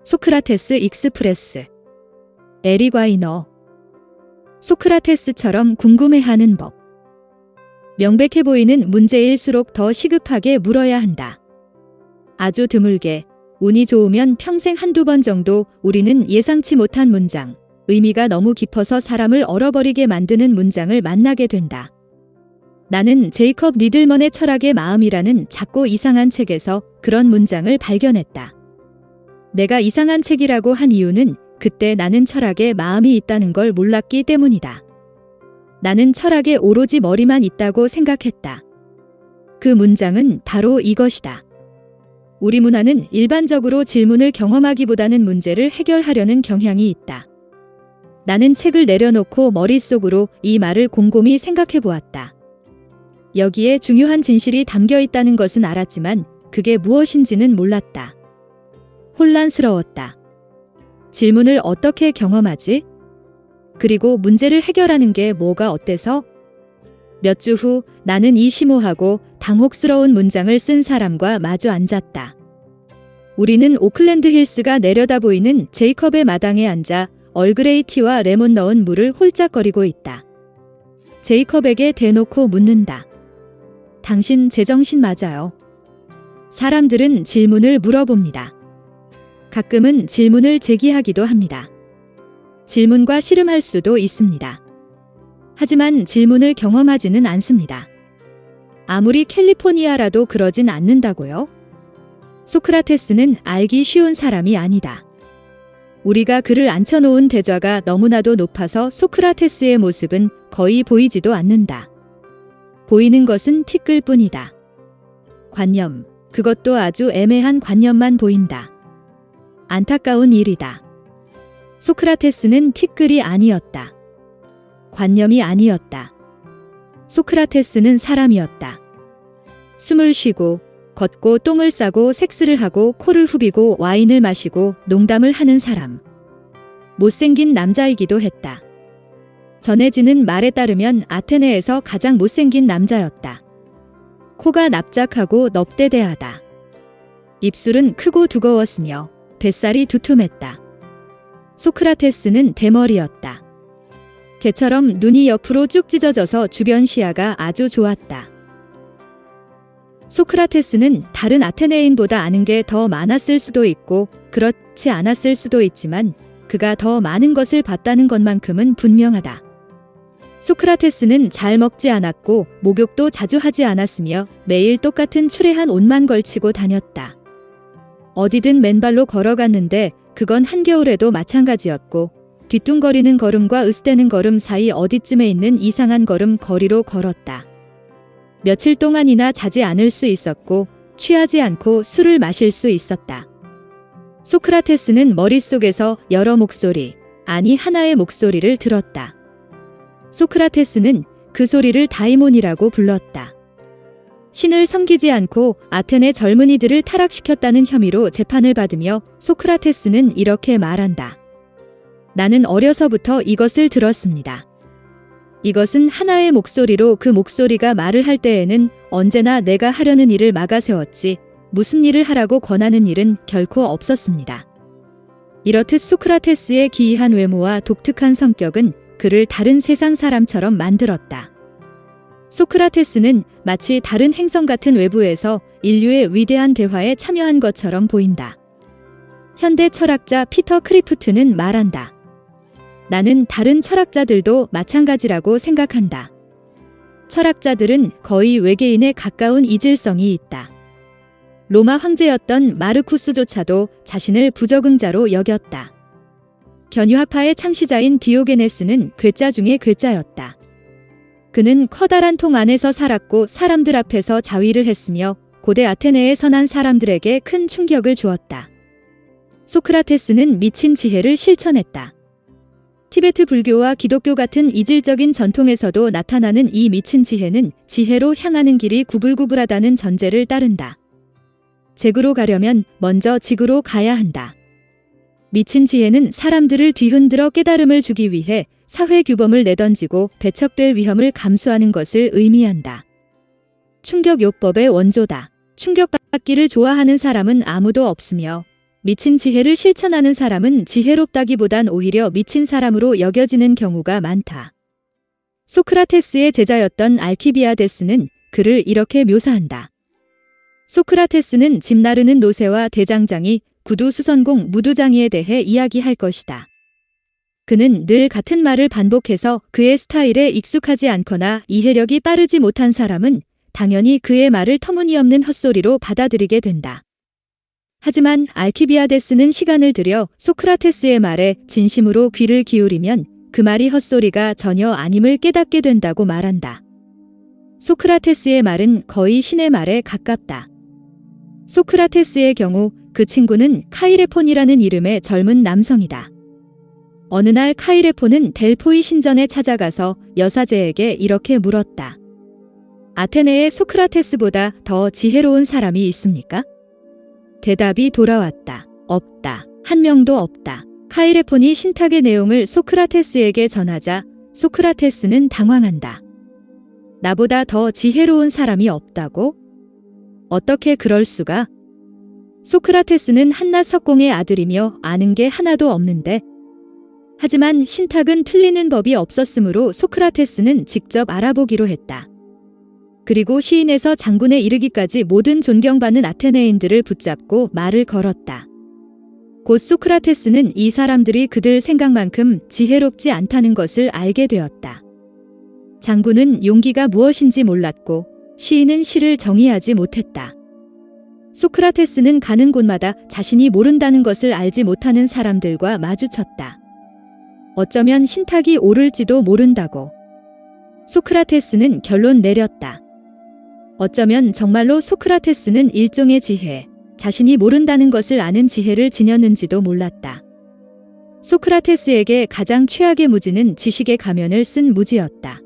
소크라테스 익스프레스. 에리 과이너. 소크라테스처럼 궁금해하는 법. 명백해 보이는 문제일수록 더 시급하게 물어야 한다. 아주 드물게, 운이 좋으면 평생 한두 번 정도 우리는 예상치 못한 문장, 의미가 너무 깊어서 사람을 얼어버리게 만드는 문장을 만나게 된다. 나는 제이컵 리들먼의 철학의 마음이라는 작고 이상한 책에서 그런 문장을 발견했다. 내가 이상한 책이라고 한 이유는 그때 나는 철학에 마음이 있다는 걸 몰랐기 때문이다. 나는 철학에 오로지 머리만 있다고 생각했다. 그 문장은 바로 이것이다. 우리 문화는 일반적으로 질문을 경험하기보다는 문제를 해결하려는 경향이 있다. 나는 책을 내려놓고 머릿속으로 이 말을 곰곰이 생각해 보았다. 여기에 중요한 진실이 담겨 있다는 것은 알았지만 그게 무엇인지는 몰랐다. 혼란스러웠다. 질문을 어떻게 경험하지? 그리고 문제를 해결하는 게 뭐가 어때서? 몇 주 후 나는 이 심오하고 당혹스러운 문장을 쓴 사람과 마주 앉았다. 우리는 오클랜드 힐스가 내려다 보이는 제이컵의 마당에 앉아 얼그레이 티와 레몬 넣은 물을 홀짝거리고 있다. 제이컵에게 대놓고 묻는다. 당신 제정신 맞아요? 사람들은 질문을 물어봅니다. 가끔은 질문을 제기하기도 합니다. 질문과 씨름할 수도 있습니다. 하지만 질문을 경험하지는 않습니다. 아무리 캘리포니아라도 그러진 않는다고요? 소크라테스는 알기 쉬운 사람이 아니다. 우리가 그를 앉혀놓은 대좌가 너무나도 높아서 소크라테스의 모습은 거의 보이지도 않는다. 보이는 것은 티끌뿐이다. 관념, 그것도 아주 애매한 관념만 보인다. 안타까운 일이다. 소크라테스는 티끌이 아니었다. 관념이 아니었다. 소크라테스는 사람이었다. 숨을 쉬고, 걷고 똥을 싸고 섹스를 하고 코를 후비고 와인을 마시고 농담을 하는 사람. 못생긴 남자이기도 했다. 전해지는 말에 따르면 아테네에서 가장 못생긴 남자였다. 코가 납작하고 넙대대하다. 입술은 크고 두꺼웠으며 뱃살이 두툼했다. 소크라테스는 대머리였다. 개처럼 눈이 옆으로 쭉 찢어져서 주변 시야가 아주 좋았다. 소크라테스는 다른 아테네인보다 아는 게 더 많았을 수도 있고 그렇지 않았을 수도 있지만 그가 더 많은 것을 봤다는 것만큼은 분명하다. 소크라테스는 잘 먹지 않았고 목욕도 자주 하지 않았으며 매일 똑같은 추레한 옷만 걸치고 다녔다. 어디든 맨발로 걸어갔는데 그건 한겨울에도 마찬가지였고 뒤뚱거리는 걸음과 으스대는 걸음 사이 어디쯤에 있는 이상한 걸음 거리로 걸었다. 며칠 동안이나 자지 않을 수 있었고 취하지 않고 술을 마실 수 있었다. 소크라테스는 머릿속에서 여러 목소리, 아니 하나의 목소리를 들었다. 소크라테스는 그 소리를 다이몬이라고 불렀다. 신을 섬기지 않고 아테네 젊은이들을 타락시켰다는 혐의로 재판을 받으며 소크라테스는 이렇게 말한다. 나는 어려서부터 이것을 들었습니다. 이것은 하나의 목소리로 그 목소리가 말을 할 때에는 언제나 내가 하려는 일을 막아세웠지 무슨 일을 하라고 권하는 일은 결코 없었습니다. 이렇듯 소크라테스의 기이한 외모와 독특한 성격은 그를 다른 세상 사람처럼 만들었다. 소크라테스는 마치 다른 행성 같은 외부에서 인류의 위대한 대화에 참여한 것처럼 보인다. 현대 철학자 피터 크리프트는 말한다. 나는 다른 철학자들도 마찬가지라고 생각한다. 철학자들은 거의 외계인에 가까운 이질성이 있다. 로마 황제였던 마르쿠스조차도 자신을 부적응자로 여겼다. 견유학파의 창시자인 디오게네스는 괴짜 중의 괴짜였다. 그는 커다란 통 안에서 살았고 사람들 앞에서 자위를 했으며 고대 아테네의 선한 사람들에게 큰 충격을 주었다. 소크라테스는 미친 지혜를 실천했다. 티베트 불교와 기독교 같은 이질적인 전통에서도 나타나는 이 미친 지혜는 지혜로 향하는 길이 구불구불하다는 전제를 따른다. 잭으로 가려면 먼저 직으로 가야 한다. 미친 지혜는 사람들을 뒤흔들어 깨달음을 주기 위해 사회 규범을 내던지고 배척될 위험을 감수하는 것을 의미한다. 충격요법의 원조다. 충격받기를 좋아하는 사람은 아무도 없으며 미친 지혜를 실천하는 사람은 지혜롭다기보단 오히려 미친 사람으로 여겨지는 경우가 많다. 소크라테스의 제자였던 알키비아데스는 그를 이렇게 묘사한다. 소크라테스는 집 나르는 노새와 대장장이, 구두 수선공 무두장이에 대해 이야기할 것이다. 그는 늘 같은 말을 반복해서 그의 스타일에 익숙하지 않거나 이해력이 빠르지 못한 사람은 당연히 그의 말을 터무니없는 헛소리로 받아들이게 된다. 하지만 알키비아데스는 시간을 들여 소크라테스의 말에 진심으로 귀를 기울이면 그 말이 헛소리가 전혀 아님을 깨닫게 된다고 말한다. 소크라테스의 말은 거의 신의 말에 가깝다. 소크라테스의 경우 그 친구는 카이레폰이라는 이름의 젊은 남성이다. 어느 날 카이레폰은 델포이 신전에 찾아가서 여사제에게 이렇게 물었다. 아테네에 소크라테스보다 더 지혜로운 사람이 있습니까? 대답이 돌아왔다. 없다. 한 명도 없다. 카이레폰이 신탁의 내용을 소크라테스에게 전하자 소크라테스는 당황한다. 나보다 더 지혜로운 사람이 없다고? 어떻게 그럴 수가? 소크라테스는 한낱 석공의 아들이며 아는 게 하나도 없는데. 하지만 신탁은 틀리는 법이 없었으므로 소크라테스는 직접 알아보기로 했다. 그리고 시인에서 장군에 이르기까지 모든 존경받는 아테네인들을 붙잡고 말을 걸었다. 곧 소크라테스는 이 사람들이 그들 생각만큼 지혜롭지 않다는 것을 알게 되었다. 장군은 용기가 무엇인지 몰랐고 시인은 시를 정의하지 못했다. 소크라테스는 가는 곳마다 자신이 모른다는 것을 알지 못하는 사람들과 마주쳤다. 어쩌면 신탁이 옳을지도 모른다고. 소크라테스는 결론 내렸다. 어쩌면 정말로 소크라테스는 일종의 지혜, 자신이 모른다는 것을 아는 지혜를 지녔는지도 몰랐다. 소크라테스에게 가장 최악의 무지는 지식의 가면을 쓴 무지였다.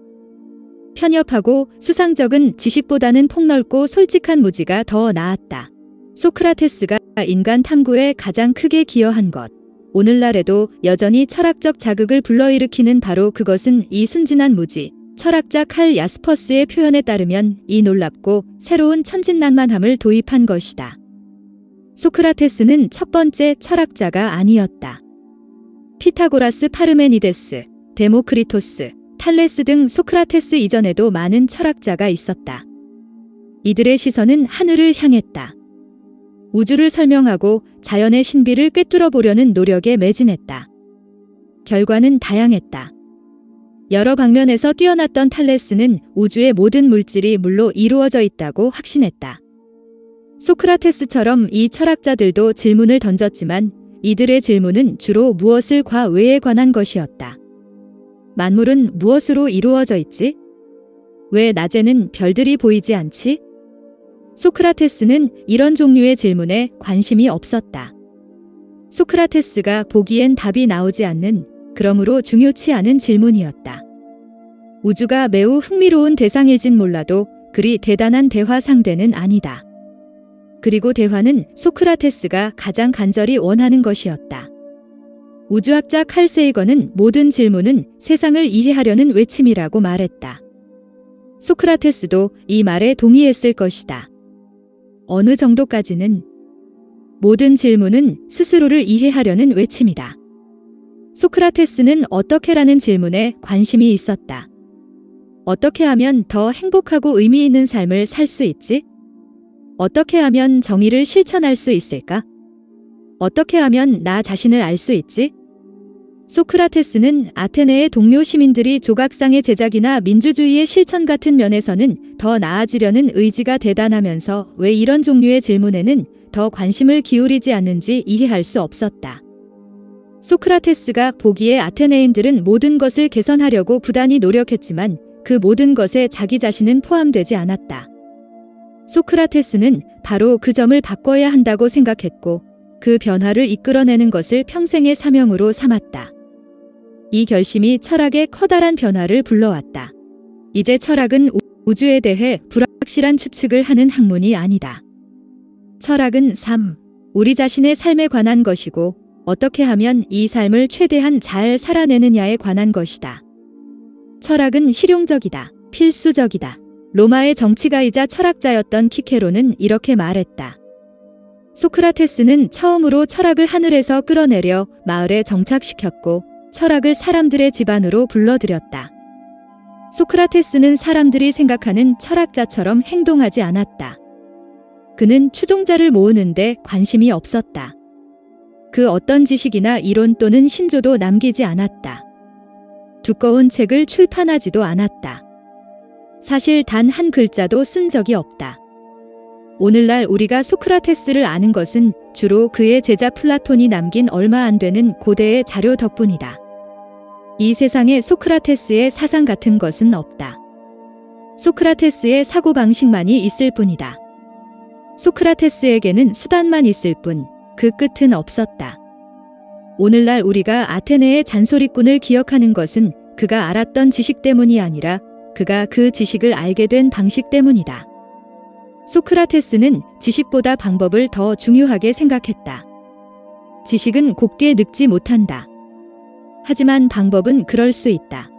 편협하고 수상적은 지식보다는 폭넓고 솔직한 무지가 더 나았다. 소크라테스가 인간 탐구에 가장 크게 기여한 것, 오늘날에도 여전히 철학적 자극을 불러일으키는 바로 그것은 이 순진한 무지, 철학자 칼 야스퍼스의 표현에 따르면 이 놀랍고 새로운 천진난만함을 도입한 것이다. 소크라테스는 첫 번째 철학자가 아니었다. 피타고라스, 파르메니데스, 데모크리토스, 탈레스 등 소크라테스 이전에도 많은 철학자가 있었다. 이들의 시선은 하늘을 향했다. 우주를 설명하고 자연의 신비를 꿰뚫어 보려는 노력에 매진했다. 결과는 다양했다. 여러 방면에서 뛰어났던 탈레스는 우주의 모든 물질이 물로 이루어져 있다고 확신했다. 소크라테스처럼 이 철학자들도 질문을 던졌지만 이들의 질문은 주로 무엇을 과외에 관한 것이었다. 만물은 무엇으로 이루어져 있지? 왜 낮에는 별들이 보이지 않지? 소크라테스는 이런 종류의 질문에 관심이 없었다. 소크라테스가 보기엔 답이 나오지 않는, 그러므로 중요치 않은 질문이었다. 우주가 매우 흥미로운 대상일진 몰라도 그리 대단한 대화 상대는 아니다. 그리고 대화는 소크라테스가 가장 간절히 원하는 것이었다. 우주학자 칼 세이건은 모든 질문은 세상을 이해하려는 외침이라고 말했다. 소크라테스도 이 말에 동의했을 것이다. 어느 정도까지는 모든 질문은 스스로를 이해하려는 외침이다. 소크라테스는 어떻게라는 질문에 관심이 있었다. 어떻게 하면 더 행복하고 의미 있는 삶을 살 수 있지? 어떻게 하면 정의를 실천할 수 있을까? 어떻게 하면 나 자신을 알 수 있지? 소크라테스는 아테네의 동료 시민들이 조각상의 제작이나 민주주의의 실천 같은 면에서는 더 나아지려는 의지가 대단하면서 왜 이런 종류의 질문에는 더 관심을 기울이지 않는지 이해할 수 없었다. 소크라테스가 보기에 아테네인들은 모든 것을 개선하려고 부단히 노력했지만 그 모든 것에 자기 자신은 포함되지 않았다. 소크라테스는 바로 그 점을 바꿔야 한다고 생각했고 그 변화를 이끌어내는 것을 평생의 사명으로 삼았다. 이 결심이 철학의 커다란 변화를 불러왔다. 이제 철학은 우주에 대해 불확실한 추측을 하는 학문이 아니다. 철학은 우리 자신의 삶에 관한 것이고 어떻게 하면 이 삶을 최대한 잘 살아내느냐에 관한 것이다. 철학은 실용적이다. 필수적이다. 로마의 정치가이자 철학자였던 키케로는 이렇게 말했다. 소크라테스는 처음으로 철학을 하늘에서 끌어내려 마을에 정착시켰고 철학을 사람들의 집안으로 불러들였다. 소크라테스는 사람들이 생각하는 철학자처럼 행동하지 않았다. 그는 추종자를 모으는데 관심이 없었다. 그 어떤 지식이나 이론 또는 신조도 남기지 않았다. 두꺼운 책을 출판하지도 않았다. 사실 단 한 글자도 쓴 적이 없다. 오늘날 우리가 소크라테스를 아는 것은 주로 그의 제자 플라톤이 남긴 얼마 안 되는 고대의 자료 덕분이다. 이 세상에 소크라테스의 사상 같은 것은 없다. 소크라테스의 사고방식만이 있을 뿐이다. 소크라테스에게는 수단만 있을 뿐 그 끝은 없었다. 오늘날 우리가 아테네의 잔소리꾼을 기억하는 것은 그가 알았던 지식 때문이 아니라 그가 그 지식을 알게 된 방식 때문이다. 소크라테스는 지식보다 방법을 더 중요하게 생각했다. 지식은 곱게 늙지 못한다. 하지만 방법은 그럴 수 있다.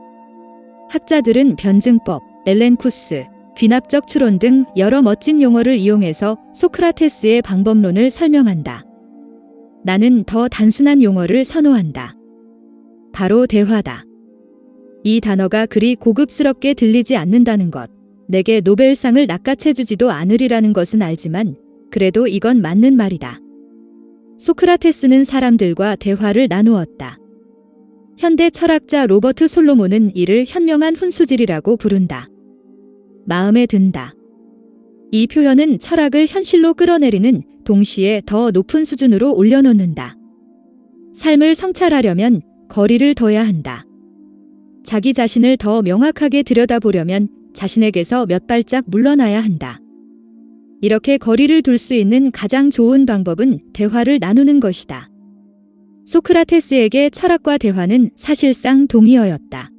학자들은 변증법, 엘렌쿠스, 귀납적 추론 등 여러 멋진 용어를 이용해서 소크라테스의 방법론을 설명한다. 나는 더 단순한 용어를 선호한다. 바로 대화다. 이 단어가 그리 고급스럽게 들리지 않는다는 것, 내게 노벨상을 낚아채주지도 않으리라는 것은 알지만 그래도 이건 맞는 말이다. 소크라테스는 사람들과 대화를 나누었다. 현대 철학자 로버트 솔로몬은 이를 현명한 훈수질이라고 부른다. 마음에 든다. 이 표현은 철학을 현실로 끌어내리는 동시에 더 높은 수준으로 올려놓는다. 삶을 성찰하려면 거리를 둬야 한다. 자기 자신을 더 명확하게 들여다보려면 자신에게서 몇 발짝 물러나야 한다. 이렇게 거리를 둘 수 있는 가장 좋은 방법은 대화를 나누는 것이다. 소크라테스에게 철학과 대화는 사실상 동의어였다.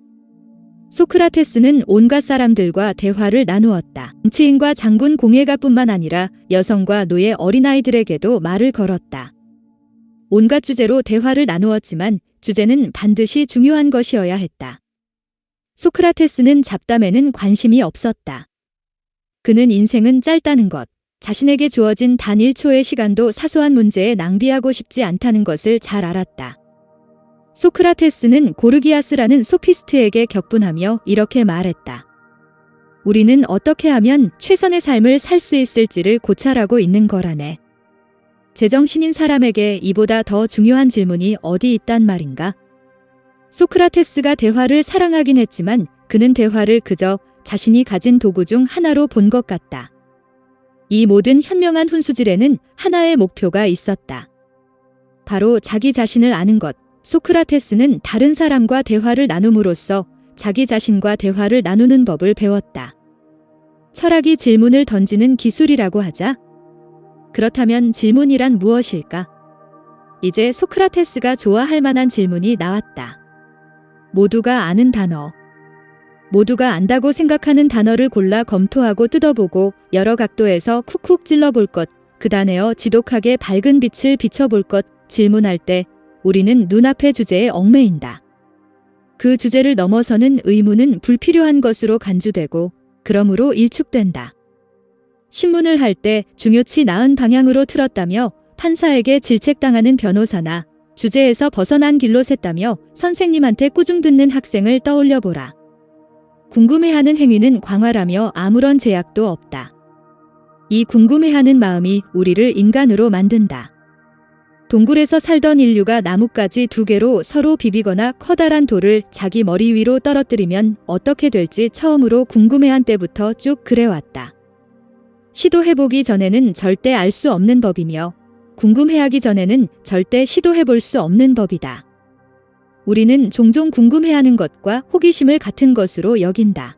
소크라테스는 온갖 사람들과 대화를 나누었다. 정치인과 장군 공예가뿐만 아니라 여성과 노예 어린아이들에게도 말을 걸었다. 온갖 주제로 대화를 나누었지만 주제는 반드시 중요한 것이어야 했다. 소크라테스는 잡담에는 관심이 없었다. 그는 인생은 짧다는 것, 자신에게 주어진 단 1초의 시간도 사소한 문제에 낭비하고 싶지 않다는 것을 잘 알았다. 소크라테스는 고르기아스라는 소피스트에게 격분하며 이렇게 말했다. 우리는 어떻게 하면 최선의 삶을 살 수 있을지를 고찰하고 있는 거라네. 제정신인 사람에게 이보다 더 중요한 질문이 어디 있단 말인가? 소크라테스가 대화를 사랑하긴 했지만 그는 대화를 그저 자신이 가진 도구 중 하나로 본 것 같다. 이 모든 현명한 훈수질에는 하나의 목표가 있었다. 바로 자기 자신을 아는 것. 소크라테스는 다른 사람과 대화를 나눔으로써 자기 자신과 대화를 나누는 법을 배웠다. 철학이 질문을 던지는 기술이라고 하자? 그렇다면 질문이란 무엇일까? 이제 소크라테스가 좋아할 만한 질문이 나왔다. 모두가 아는 단어. 모두가 안다고 생각하는 단어를 골라 검토하고 뜯어보고 여러 각도에서 쿡쿡 찔러볼 것, 그다네어 지독하게 밝은 빛을 비춰볼 것, 질문할 때 우리는 눈앞의 주제에 얽매인다. 그 주제를 넘어서는 의문은 불필요한 것으로 간주되고 그러므로 일축된다. 신문을 할 때 중요치 나은 방향으로 틀었다며 판사에게 질책당하는 변호사나 주제에서 벗어난 길로 샜다며 선생님한테 꾸중 듣는 학생을 떠올려보라. 궁금해하는 행위는 광활하며 아무런 제약도 없다. 이 궁금해하는 마음이 우리를 인간으로 만든다. 동굴에서 살던 인류가 나뭇가지 2개로 서로 비비거나 커다란 돌을 자기 머리 위로 떨어뜨리면 어떻게 될지 처음으로 궁금해한 때부터 쭉 그래왔다. 시도해보기 전에는 절대 알 수 없는 법이며 궁금해하기 전에는 절대 시도해볼 수 없는 법이다. 우리는 종종 궁금해하는 것과 호기심을 같은 것으로 여긴다.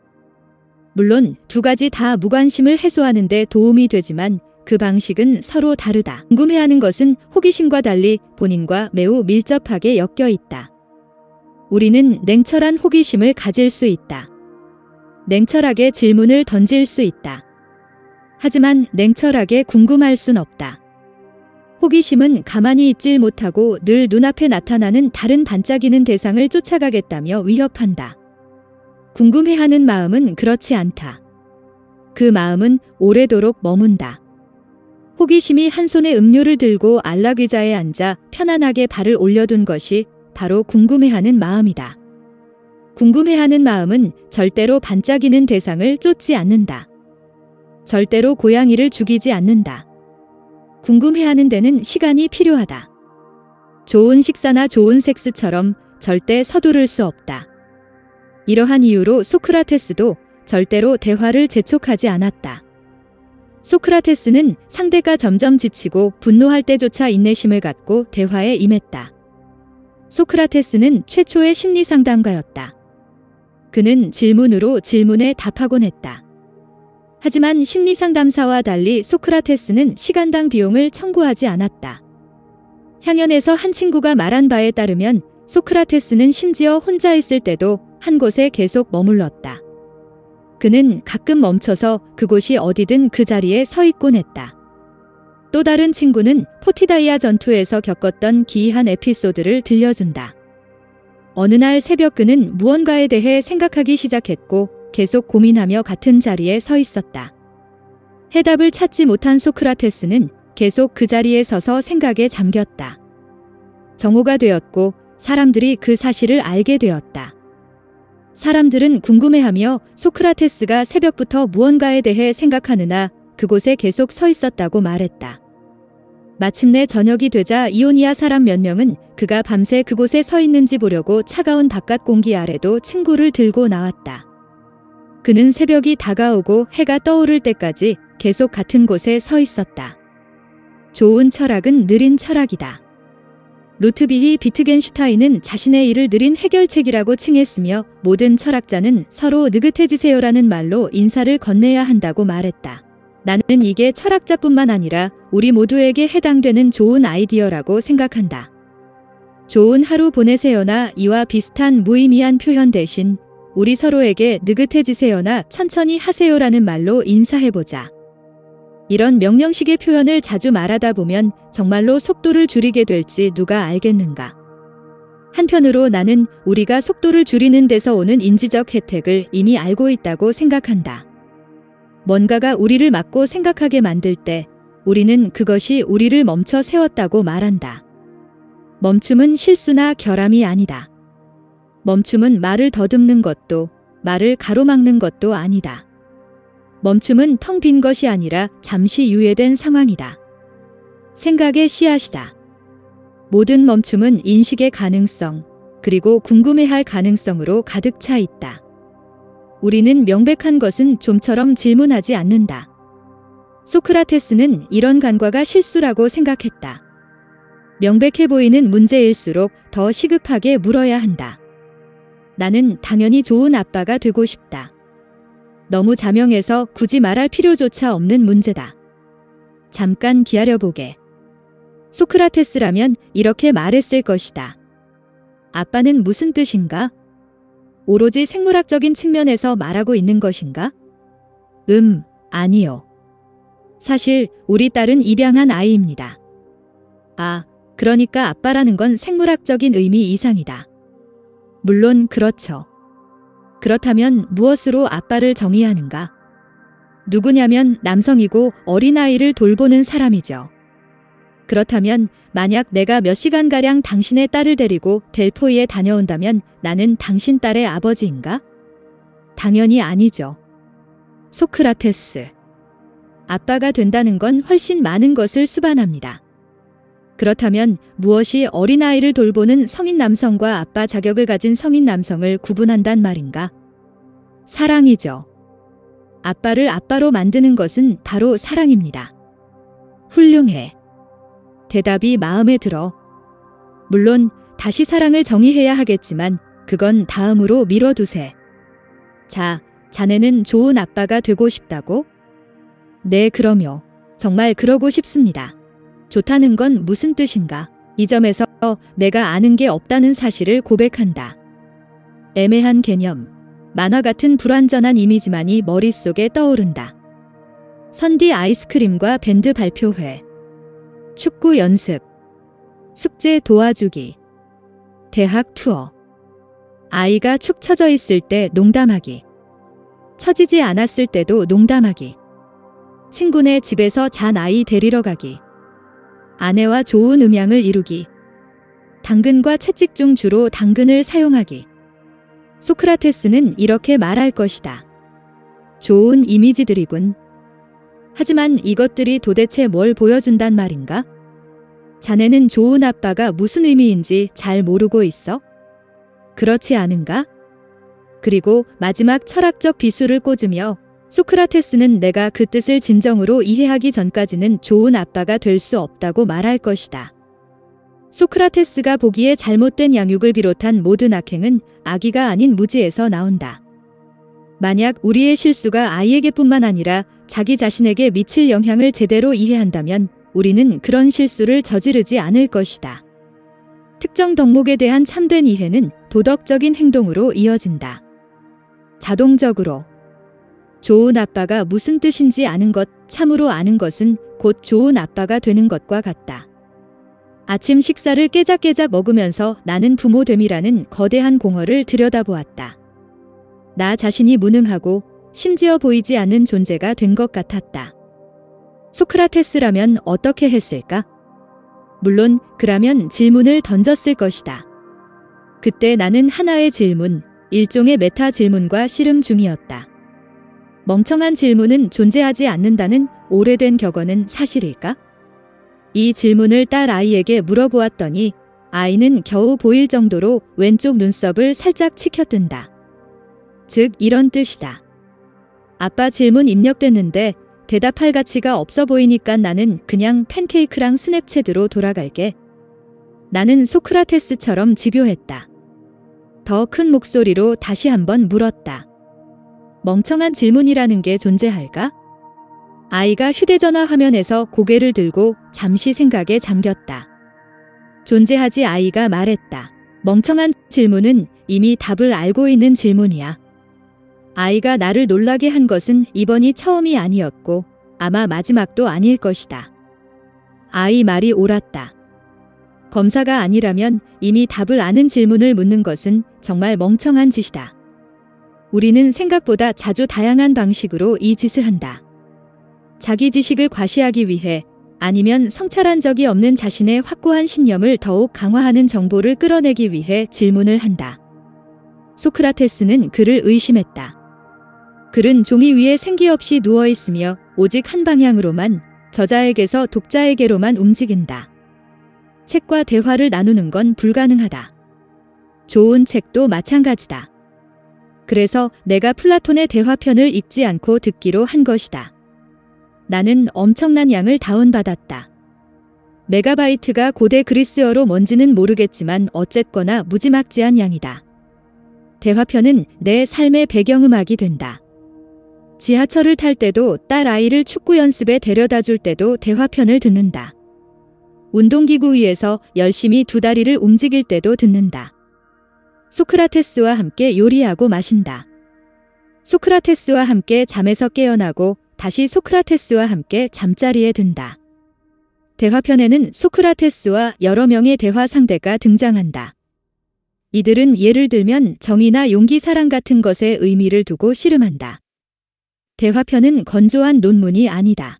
물론 2가지 다 무관심을 해소하는 데 도움이 되지만 그 방식은 서로 다르다. 궁금해하는 것은 호기심과 달리 본인과 매우 밀접하게 엮여 있다. 우리는 냉철한 호기심을 가질 수 있다. 냉철하게 질문을 던질 수 있다. 하지만 냉철하게 궁금할 순 없다. 호기심은 가만히 있질 못하고 늘 눈앞에 나타나는 다른 반짝이는 대상을 쫓아가겠다며 위협한다. 궁금해하는 마음은 그렇지 않다. 그 마음은 오래도록 머문다. 호기심이 한 손에 음료를 들고 안락의자에 앉아 편안하게 발을 올려둔 것이 바로 궁금해하는 마음이다. 궁금해하는 마음은 절대로 반짝이는 대상을 쫓지 않는다. 절대로 고양이를 죽이지 않는다. 궁금해하는 데는 시간이 필요하다. 좋은 식사나 좋은 섹스처럼 절대 서두를 수 없다. 이러한 이유로 소크라테스도 절대로 대화를 재촉하지 않았다. 소크라테스는 상대가 점점 지치고 분노할 때조차 인내심을 갖고 대화에 임했다. 소크라테스는 최초의 심리상담가였다. 그는 질문으로 질문에 답하곤 했다. 하지만 심리상담사와 달리 소크라테스는 시간당 비용을 청구하지 않았다. 향연에서 한 친구가 말한 바에 따르면 소크라테스는 심지어 혼자 있을 때도 한 곳에 계속 머물렀다. 그는 가끔 멈춰서 그곳이 어디든 그 자리에 서 있곤 했다. 또 다른 친구는 포티다이아 전투에서 겪었던 기이한 에피소드를 들려준다. 어느 날 새벽 그는 무언가에 대해 생각하기 시작했고 계속 고민하며 같은 자리에 서 있었다. 해답을 찾지 못한 소크라테스는 계속 그 자리에 서서 생각에 잠겼다. 정오가 되었고 사람들이 그 사실을 알게 되었다. 사람들은 궁금해하며 소크라테스가 새벽부터 무언가에 대해 생각하느나 그곳에 계속 서 있었다고 말했다. 마침내 저녁이 되자 이오니아 사람 몇 명은 그가 밤새 그곳에 서 있는지 보려고 차가운 바깥 공기 아래도 친구를 들고 나왔다. 그는 새벽이 다가오고 해가 떠오를 때까지 계속 같은 곳에 서 있었다. 좋은 철학은 느린 철학이다. 루트비히 비트겐슈타인은 자신의 일을 느린 해결책이라고 칭했으며 모든 철학자는 서로 느긋해지세요라는 말로 인사를 건네야 한다고 말했다. 나는 이게 철학자뿐만 아니라 우리 모두에게 해당되는 좋은 아이디어라고 생각한다. 좋은 하루 보내세요나 이와 비슷한 무의미한 표현 대신 우리 서로에게 느긋해지세요나 천천히 하세요라는 말로 인사해보자. 이런 명령식의 표현을 자주 말하다 보면 정말로 속도를 줄이게 될지 누가 알겠는가. 한편으로 나는 우리가 속도를 줄이는 데서 오는 인지적 혜택을 이미 알고 있다고 생각한다. 뭔가가 우리를 막고 생각하게 만들 때 우리는 그것이 우리를 멈춰 세웠다고 말한다. 멈춤은 실수나 결함이 아니다. 멈춤은 말을 더듬는 것도 말을 가로막는 것도 아니다. 멈춤은 텅 빈 것이 아니라 잠시 유예된 상황이다. 생각의 씨앗이다. 모든 멈춤은 인식의 가능성, 그리고 궁금해할 가능성으로 가득 차 있다. 우리는 명백한 것은 좀처럼 질문하지 않는다. 소크라테스는 이런 간과가 실수라고 생각했다. 명백해 보이는 문제일수록 더 시급하게 물어야 한다. 나는 당연히 좋은 아빠가 되고 싶다. 너무 자명해서 굳이 말할 필요조차 없는 문제다. 잠깐 기다려보게. 소크라테스라면 이렇게 말했을 것이다. 아빠는 무슨 뜻인가? 오로지 생물학적인 측면에서 말하고 있는 것인가? 아니요. 사실 우리 딸은 입양한 아이입니다. 아, 그러니까 아빠라는 건 생물학적인 의미 이상이다. 물론 그렇죠. 그렇다면 무엇으로 아빠를 정의하는가? 누구냐면 남성이고 어린아이를 돌보는 사람이죠. 그렇다면 만약 내가 몇 시간가량 당신의 딸을 데리고 델포이에 다녀온다면 나는 당신 딸의 아버지인가? 당연히 아니죠. 소크라테스. 아빠가 된다는 건 훨씬 많은 것을 수반합니다. 그렇다면 무엇이 어린아이를 돌보는 성인 남성과 아빠 자격을 가진 성인 남성을 구분한단 말인가? 사랑이죠. 아빠를 아빠로 만드는 것은 바로 사랑입니다. 훌륭해. 대답이 마음에 들어. 물론 다시 사랑을 정의해야 하겠지만 그건 다음으로 미뤄두세. 자, 자네는 좋은 아빠가 되고 싶다고? 네, 그럼요. 정말 그러고 싶습니다. 좋다는 건 무슨 뜻인가? 이 점에서 내가 아는 게 없다는 사실을 고백한다. 애매한 개념, 만화 같은 불완전한 이미지만이 머릿속에 떠오른다. 선디 아이스크림과 밴드 발표회, 축구 연습, 숙제 도와주기, 대학 투어, 아이가 축 처져 있을 때 농담하기, 처지지 않았을 때도 농담하기. 친구네 집에서 잔 아이 데리러 가기, 아내와 좋은 음양을 이루기, 당근과 채찍 중 주로 당근을 사용하기. 소크라테스는 이렇게 말할 것이다. 좋은 이미지들이군. 하지만 이것들이 도대체 뭘 보여준단 말인가? 자네는 좋은 아빠가 무슨 의미인지 잘 모르고 있어? 그렇지 않은가? 그리고 마지막 철학적 비수를 꽂으며 소크라테스는 내가 그 뜻을 진정으로 이해하기 전까지는 좋은 아빠가 될 수 없다고 말할 것이다. 소크라테스가 보기에 잘못된 양육을 비롯한 모든 악행은 악의가 아닌 무지에서 나온다. 만약 우리의 실수가 아이에게뿐만 아니라 자기 자신에게 미칠 영향을 제대로 이해한다면 우리는 그런 실수를 저지르지 않을 것이다. 특정 덕목에 대한 참된 이해는 도덕적인 행동으로 이어진다. 자동적으로. 좋은 아빠가 무슨 뜻인지 아는 것, 참으로 아는 것은 곧 좋은 아빠가 되는 것과 같다. 아침 식사를 깨작깨작 먹으면서 나는 부모됨이라는 거대한 공허를 들여다보았다. 나 자신이 무능하고 심지어 보이지 않는 존재가 된 것 같았다. 소크라테스라면 어떻게 했을까? 물론 그라면 질문을 던졌을 것이다. 그때 나는 하나의 질문, 일종의 메타 질문과 씨름 중이었다. 멍청한 질문은 존재하지 않는다는 오래된 격언은 사실일까? 이 질문을 딸 아이에게 물어보았더니 아이는 겨우 보일 정도로 왼쪽 눈썹을 살짝 치켜뜬다. 즉 이런 뜻이다. 아빠 질문 입력됐는데 대답할 가치가 없어 보이니까 나는 그냥 팬케이크랑 스냅챗으로 돌아갈게. 나는 소크라테스처럼 집요했다. 더 큰 목소리로 다시 한번 물었다. 멍청한 질문이라는 게 존재할까? 아이가 휴대전화 화면에서 고개를 들고 잠시 생각에 잠겼다. 존재하지. 아이가 말했다. 멍청한 질문은 이미 답을 알고 있는 질문이야. 아이가 나를 놀라게 한 것은 이번이 처음이 아니었고 아마 마지막도 아닐 것이다. 아이 말이 옳았다. 검사가 아니라면 이미 답을 아는 질문을 묻는 것은 정말 멍청한 짓이다. 우리는 생각보다 자주 다양한 방식으로 이 짓을 한다. 자기 지식을 과시하기 위해 아니면 성찰한 적이 없는 자신의 확고한 신념을 더욱 강화하는 정보를 끌어내기 위해 질문을 한다. 소크라테스는 그를 의심했다. 글은 종이 위에 생기 없이 누워 있으며 오직 한 방향으로만, 저자에게서 독자에게로만 움직인다. 책과 대화를 나누는 건 불가능하다. 좋은 책도 마찬가지다. 그래서 내가 플라톤의 대화편을 읽지 않고 듣기로 한 것이다. 나는 엄청난 양을 다운받았다. 메가바이트가 고대 그리스어로 뭔지는 모르겠지만 어쨌거나 무지막지한 양이다. 대화편은 내 삶의 배경음악이 된다. 지하철을 탈 때도, 딸 아이를 축구 연습에 데려다 줄 때도 대화편을 듣는다. 운동기구 위에서 열심히 두 다리를 움직일 때도 듣는다. 소크라테스와 함께 요리하고 마신다. 소크라테스와 함께 잠에서 깨어나고 다시 소크라테스와 함께 잠자리에 든다. 대화편에는 소크라테스와 여러 명의 대화 상대가 등장한다. 이들은 예를 들면 정의나 용기, 사랑 같은 것에 의미를 두고 씨름한다. 대화편은 건조한 논문이 아니다.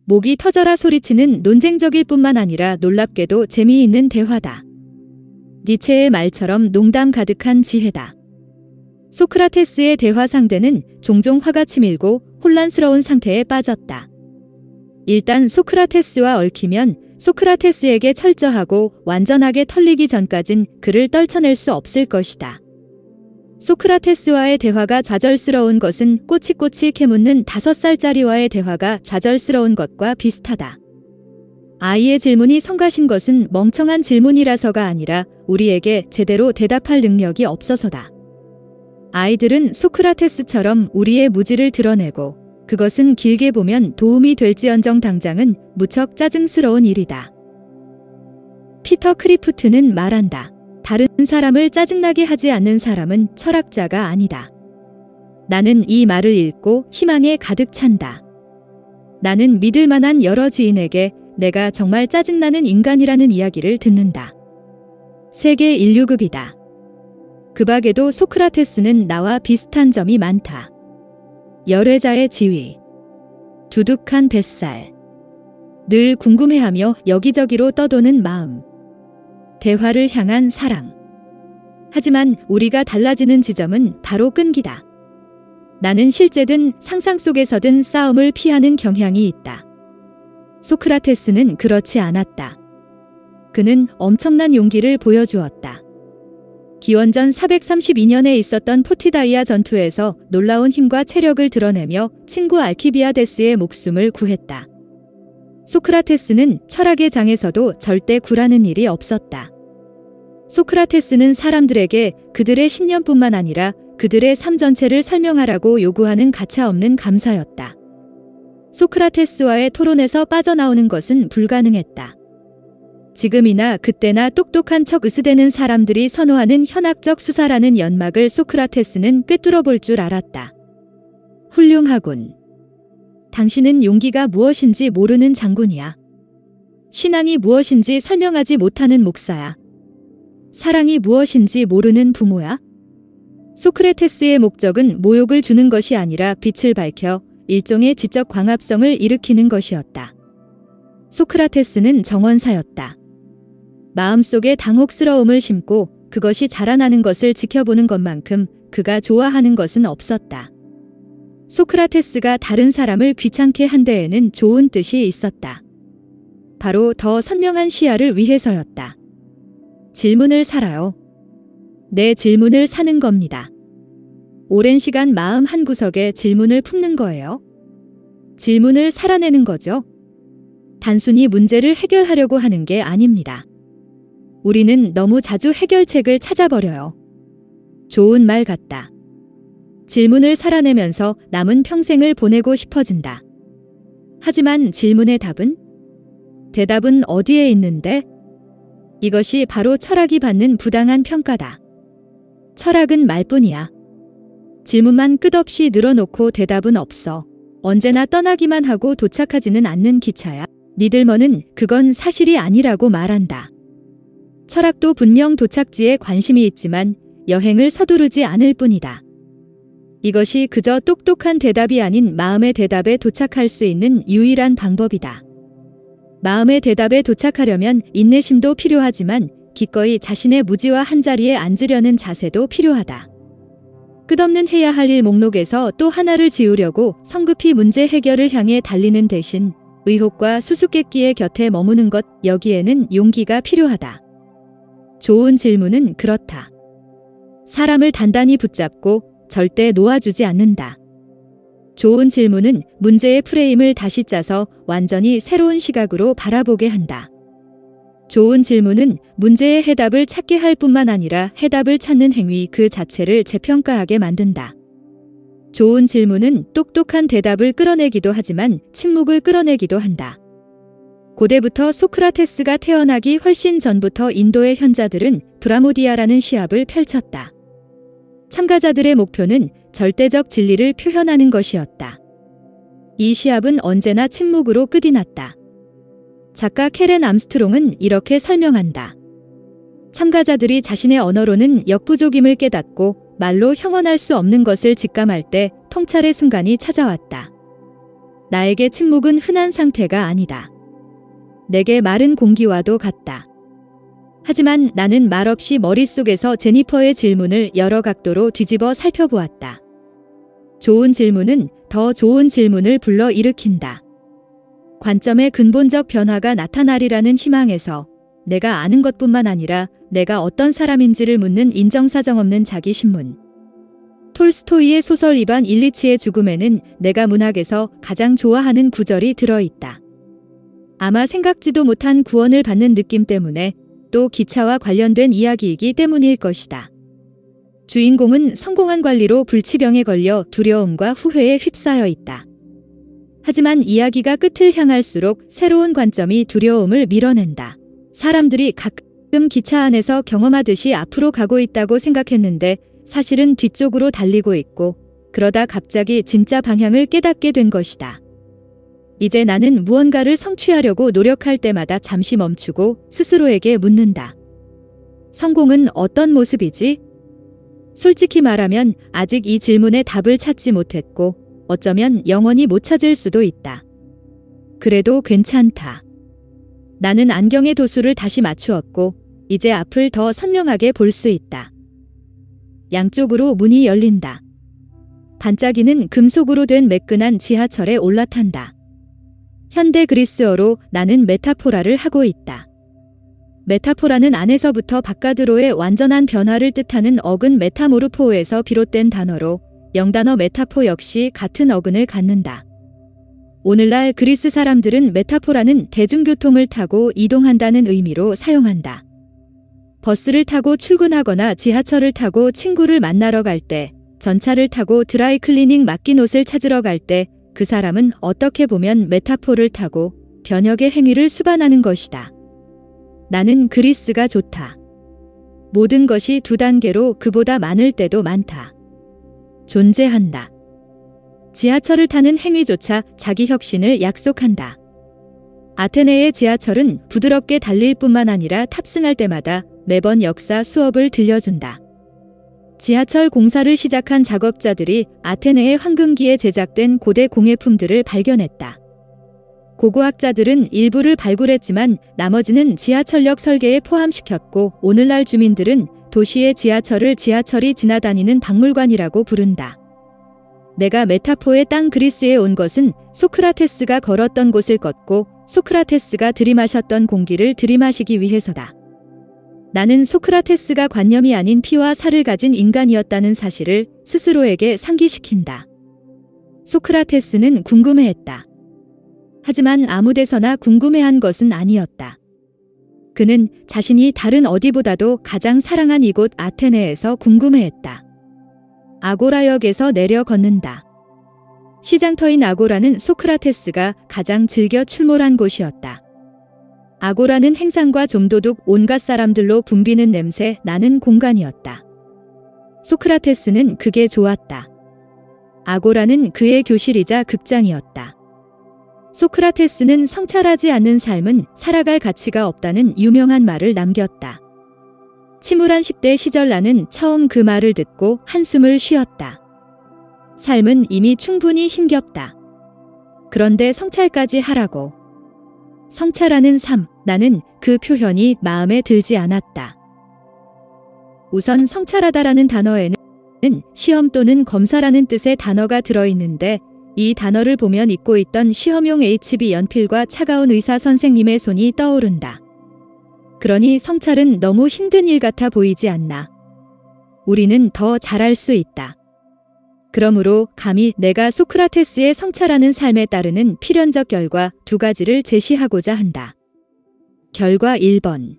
목이 터져라 소리치는 논쟁적일 뿐만 아니라 놀랍게도 재미있는 대화다. 니체의 말처럼 농담 가득한 지혜다. 소크라테스의 대화 상대는 종종 화가 치밀고 혼란스러운 상태에 빠졌다. 일단 소크라테스와 얽히면 소크라테스에게 철저하고 완전하게 털리기 전까진 그를 떨쳐낼 수 없을 것이다. 소크라테스와의 대화가 좌절스러운 것은 꼬치꼬치 캐묻는 5살짜리와의 대화가 좌절스러운 것과 비슷하다. 아이의 질문이 성가신 것은 멍청한 질문이라서가 아니라 우리에게 제대로 대답할 능력이 없어서다. 아이들은 소크라테스처럼 우리의 무지를 드러내고 그것은 길게 보면 도움이 될지언정 당장은 무척 짜증스러운 일이다. 피터 크리프트는 말한다. 다른 사람을 짜증나게 하지 않는 사람은 철학자가 아니다. 나는 이 말을 읽고 희망에 가득 찬다. 나는 믿을 만한 여러 지인에게 내가 정말 짜증나는 인간이라는 이야기를 듣는다. 세계 인류급이다. 그 밖에도 소크라테스는 나와 비슷한 점이 많다. 열애자의 지위. 두둑한 뱃살. 늘 궁금해하며 여기저기로 떠도는 마음. 대화를 향한 사랑. 하지만 우리가 달라지는 지점은 바로 끈기다. 나는 실제든 상상 속에서든 싸움을 피하는 경향이 있다. 소크라테스는 그렇지 않았다. 그는 엄청난 용기를 보여주었다. 기원전 432년에 있었던 포티다이아 전투에서 놀라운 힘과 체력을 드러내며 친구 알키비아데스의 목숨을 구했다. 소크라테스는 철학의 장에서도 절대 굴하는 일이 없었다. 소크라테스는 사람들에게 그들의 신념뿐만 아니라 그들의 삶 전체를 설명하라고 요구하는 가차없는 감사였다. 소크라테스와의 토론에서 빠져나오는 것은 불가능했다. 지금이나 그때나 똑똑한 척 으스대는 사람들이 선호하는 현학적 수사라는 연막을 소크라테스는 꿰뚫어 볼 줄 알았다. 훌륭하군. 당신은 용기가 무엇인지 모르는 장군이야. 신앙이 무엇인지 설명하지 못하는 목사야. 사랑이 무엇인지 모르는 부모야. 소크라테스의 목적은 모욕을 주는 것이 아니라 빛을 밝혀 일종의 지적 광합성을 일으키는 것이었다. 소크라테스는 정원사였다. 마음속에 당혹스러움을 심고 그것이 자라나는 것을 지켜보는 것만큼 그가 좋아하는 것은 없었다. 소크라테스가 다른 사람을 귀찮게 한 데에는 좋은 뜻이 있었다. 바로 더 선명한 시야를 위해서였다. 질문을 살아요. 내 질문을 사는 겁니다. 오랜 시간 마음 한구석에 질문을 품는 거예요. 질문을 살아내는 거죠. 단순히 문제를 해결하려고 하는 게 아닙니다. 우리는 너무 자주 해결책을 찾아버려요. 좋은 말 같다. 질문을 살아내면서 남은 평생을 보내고 싶어진다. 하지만 질문의 답은? 대답은 어디에 있는데? 이것이 바로 철학이 받는 부당한 평가다. 철학은 말뿐이야. 질문만 끝없이 늘어놓고 대답은 없어. 언제나 떠나기만 하고 도착하지는 않는 기차야. 니들머는 그건 사실이 아니라고 말한다. 철학도 분명 도착지에 관심이 있지만 여행을 서두르지 않을 뿐이다. 이것이 그저 똑똑한 대답이 아닌 마음의 대답에 도착할 수 있는 유일한 방법이다. 마음의 대답에 도착하려면 인내심도 필요하지만 기꺼이 자신의 무지와 한자리에 앉으려는 자세도 필요하다. 끝없는 해야 할 일 목록에서 또 하나를 지우려고 성급히 문제 해결을 향해 달리는 대신 의혹과 수수께끼의 곁에 머무는 것, 여기에는 용기가 필요하다. 좋은 질문은 그렇다. 사람을 단단히 붙잡고 절대 놓아주지 않는다. 좋은 질문은 문제의 프레임을 다시 짜서 완전히 새로운 시각으로 바라보게 한다. 좋은 질문은 문제의 해답을 찾게 할 뿐만 아니라 해답을 찾는 행위 그 자체를 재평가하게 만든다. 좋은 질문은 똑똑한 대답을 끌어내기도 하지만 침묵을 끌어내기도 한다. 고대부터 소크라테스가 태어나기 훨씬 전부터 인도의 현자들은 브라모디아라는 시합을 펼쳤다. 참가자들의 목표는 절대적 진리를 표현하는 것이었다. 이 시합은 언제나 침묵으로 끝이 났다. 작가 캐렌 암스트롱은 이렇게 설명한다. 참가자들이 자신의 언어로는 역부족임을 깨닫고 말로 형언할 수 없는 것을 직감할 때 통찰의 순간이 찾아왔다. 나에게 침묵은 흔한 상태가 아니다. 내게 말은 공기와도 같다. 하지만 나는 말없이 머릿속에서 제니퍼의 질문을 여러 각도로 뒤집어 살펴보았다. 좋은 질문은 더 좋은 질문을 불러일으킨다. 관점의 근본적 변화가 나타나리라는 희망에서 내가 아는 것뿐만 아니라 내가 어떤 사람인지를 묻는 인정사정 없는 자기신문. 톨스토이의 소설 이반 일리치의 죽음에는 내가 문학에서 가장 좋아하는 구절이 들어있다. 아마 생각지도 못한 구원을 받는 느낌 때문에 또 기차와 관련된 이야기이기 때문일 것이다. 주인공은 성공한 관리로 불치병에 걸려 두려움과 후회에 휩싸여 있다. 하지만 이야기가 끝을 향할수록 새로운 관점이 두려움을 밀어낸다. 사람들이 가끔 기차 안에서 경험하듯이 앞으로 가고 있다고 생각했는데 사실은 뒤쪽으로 달리고 있고 그러다 갑자기 진짜 방향을 깨닫게 된 것이다. 이제 나는 무언가를 성취하려고 노력할 때마다 잠시 멈추고 스스로에게 묻는다. 성공은 어떤 모습이지? 솔직히 말하면 아직 이 질문에 답을 찾지 못했고 어쩌면 영원히 못 찾을 수도 있다. 그래도 괜찮다. 나는 안경의 도수를 다시 맞추었고 이제 앞을 더 선명하게 볼 수 있다. 양쪽으로 문이 열린다. 반짝이는 금속으로 된 매끈한 지하철에 올라탄다. 현대 그리스어로 나는 메타포라를 하고 있다. 메타포라는 안에서부터 바깥으로의 완전한 변화를 뜻하는 어근 메타모르포에서 비롯된 단어로 영단어 메타포 역시 같은 어근을 갖는다. 오늘날 그리스 사람들은 메타포라는 대중교통을 타고 이동한다는 의미로 사용한다. 버스를 타고 출근하거나 지하철을 타고 친구를 만나러 갈 때, 전차를 타고 드라이클리닝 맡긴 옷을 찾으러 갈 때 그 사람은 어떻게 보면 메타포를 타고 변혁의 행위를 수반하는 것이다. 나는 그리스가 좋다. 모든 것이 두 단계로 그보다 많을 때도 많다. 존재한다. 지하철을 타는 행위조차 자기 혁신을 약속한다. 아테네의 지하철은 부드럽게 달릴 뿐만 아니라 탑승할 때마다 매번 역사 수업을 들려준다. 지하철 공사를 시작한 작업자들이 아테네의 황금기에 제작된 고대 공예품들을 발견했다. 고고학자들은 일부를 발굴했지만 나머지는 지하철역 설계에 포함시켰고 오늘날 주민들은 도시의 지하철을 지하철이 지나다니는 박물관이라고 부른다. 내가 메타포의 땅 그리스에 온 것은 소크라테스가 걸었던 곳을 걷고 소크라테스가 들이마셨던 공기를 들이마시기 위해서다. 나는 소크라테스가 관념이 아닌 피와 살을 가진 인간이었다는 사실을 스스로에게 상기시킨다. 소크라테스는 궁금해했다. 하지만 아무 데서나 궁금해한 것은 아니었다. 그는 자신이 다른 어디보다도 가장 사랑한 이곳 아테네에서 궁금해했다. 아고라역에서 내려 걷는다. 시장터인 아고라는 소크라테스가 가장 즐겨 출몰한 곳이었다. 아고라는 행상과 좀도둑 온갖 사람들로 붐비는 냄새 나는 공간이었다. 소크라테스는 그게 좋았다. 아고라는 그의 교실이자 극장이었다. 소크라테스는 성찰하지 않는 삶은 살아갈 가치가 없다는 유명한 말을 남겼다. 침울한 10대 시절 나는 처음 그 말을 듣고 한숨을 쉬었다. 삶은 이미 충분히 힘겹다. 그런데 성찰까지 하라고. 성찰하는 삶, 나는 그 표현이 마음에 들지 않았다. 우선 성찰하다라는 단어에는 시험 또는 검사라는 뜻의 단어가 들어있는데 이 단어를 보면 잊고 있던 시험용 HB 연필과 차가운 의사 선생님의 손이 떠오른다. 그러니 성찰은 너무 힘든 일 같아 보이지 않나. 우리는 더 잘할 수 있다. 그러므로 감히 내가 소크라테스의 성찰하는 삶에 따르는 필연적 결과 두 가지를 제시하고자 한다. 결과 1번.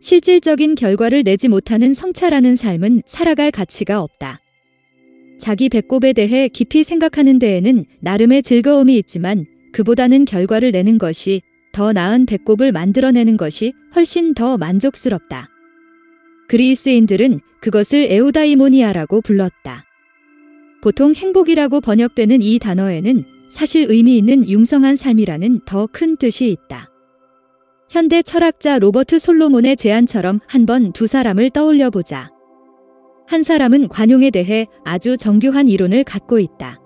실질적인 결과를 내지 못하는 성찰하는 삶은 살아갈 가치가 없다. 자기 배꼽에 대해 깊이 생각하는 데에는 나름의 즐거움이 있지만 그보다는 결과를 내는 것이 더 나은 배꼽을 만들어내는 것이 훨씬 더 만족스럽다. 그리스인들은 그것을 에우다이모니아라고 불렀다. 보통 행복이라고 번역되는 이 단어에는 사실 의미 있는 융성한 삶이라는 더 큰 뜻이 있다. 현대 철학자 로버트 솔로몬의 제안처럼 한번 두 사람을 떠올려 보자. 한 사람은 관용에 대해 아주 정교한 이론을 갖고 있다.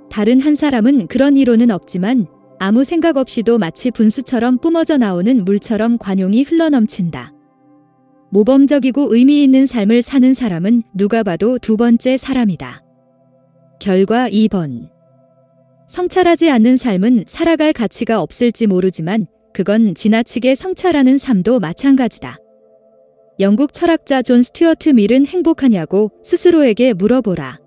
다른 한 사람은 그런 이론은 없지만 아무 생각 없이도 마치 분수처럼 뿜어져 나오는 물처럼 관용이 흘러넘친다. 모범적이고 의미 있는 삶을 사는 사람은 누가 봐도 두 번째 사람이다. 결과 2번. 성찰하지 않는 삶은 살아갈 가치가 없을지 모르지만 그건 지나치게 성찰하는 삶도 마찬가지다. 영국 철학자 존 스튜어트 밀은 행복하냐고 스스로에게 물어보라.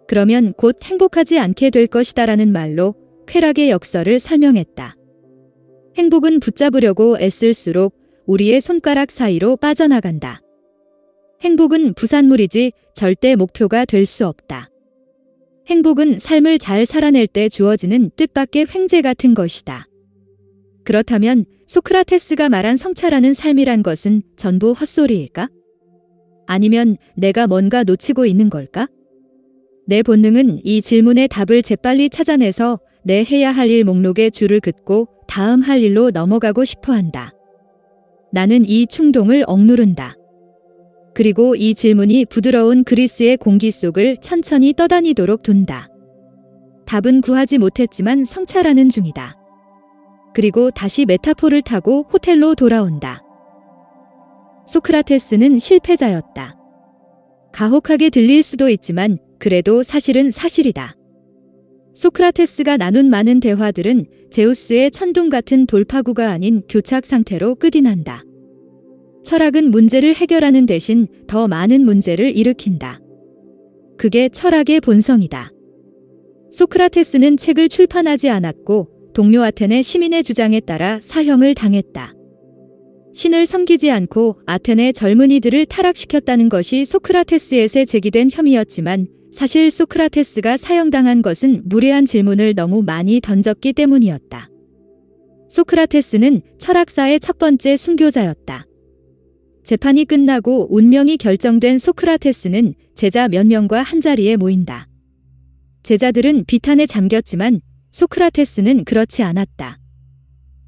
그러면 곧 행복하지 않게 될 것이다라는 말로 쾌락의 역설을 설명했다. 행복은 붙잡으려고 애쓸수록 우리의 손가락 사이로 빠져나간다. 행복은 부산물이지 절대 목표가 될 수 없다. 행복은 삶을 잘 살아낼 때 주어지는 뜻밖의 횡재 같은 것이다. 그렇다면 소크라테스가 말한 성찰하는 삶이란 것은 전부 헛소리일까? 아니면 내가 뭔가 놓치고 있는 걸까? 내 본능은 이 질문의 답을 재빨리 찾아내서 내 해야 할 일 목록에 줄을 긋고 다음 할 일로 넘어가고 싶어 한다. 나는 이 충동을 억누른다. 그리고 이 질문이 부드러운 그리스의 공기 속을 천천히 떠다니도록 둔다. 답은 구하지 못했지만 성찰하는 중이다. 그리고 다시 메타포를 타고 호텔로 돌아온다. 소크라테스는 실패자였다. 가혹하게 들릴 수도 있지만 그래도 사실은 사실이다. 소크라테스가 나눈 많은 대화들은 제우스의 천둥 같은 돌파구가 아닌 교착 상태로 끝이 난다. 철학은 문제를 해결하는 대신 더 많은 문제를 일으킨다. 그게 철학의 본성이다. 소크라테스는 책을 출판하지 않았고 동료 아테네 시민의 주장에 따라 사형을 당했다. 신을 섬기지 않고 아테네 젊은이들을 타락시켰다는 것이 소크라테스에게 제기된 혐의였지만 사실 소크라테스가 사형당한 것은 무례한 질문을 너무 많이 던졌기 때문이었다. 소크라테스는 철학사의 첫 번째 순교자였다. 재판이 끝나고 운명이 결정된 소크라테스는 제자 몇 명과 한자리에 모인다. 제자들은 비탄에 잠겼지만 소크라테스는 그렇지 않았다.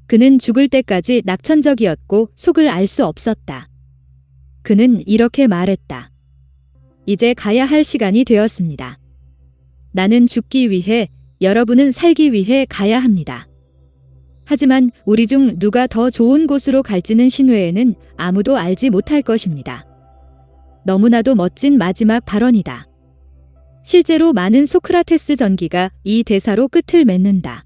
그는 죽을 때까지 낙천적이었고 속을 알 수 없었다. 그는 이렇게 말했다. 이제 가야 할 시간이 되었습니다. 나는 죽기 위해, 여러분은 살기 위해 가야 합니다. 하지만 우리 중 누가 더 좋은 곳으로 갈지는 신외에는 아무도 알지 못할 것입니다. 너무나도 멋진 마지막 발언이다. 실제로 많은 소크라테스 전기가 이 대사로 끝을 맺는다.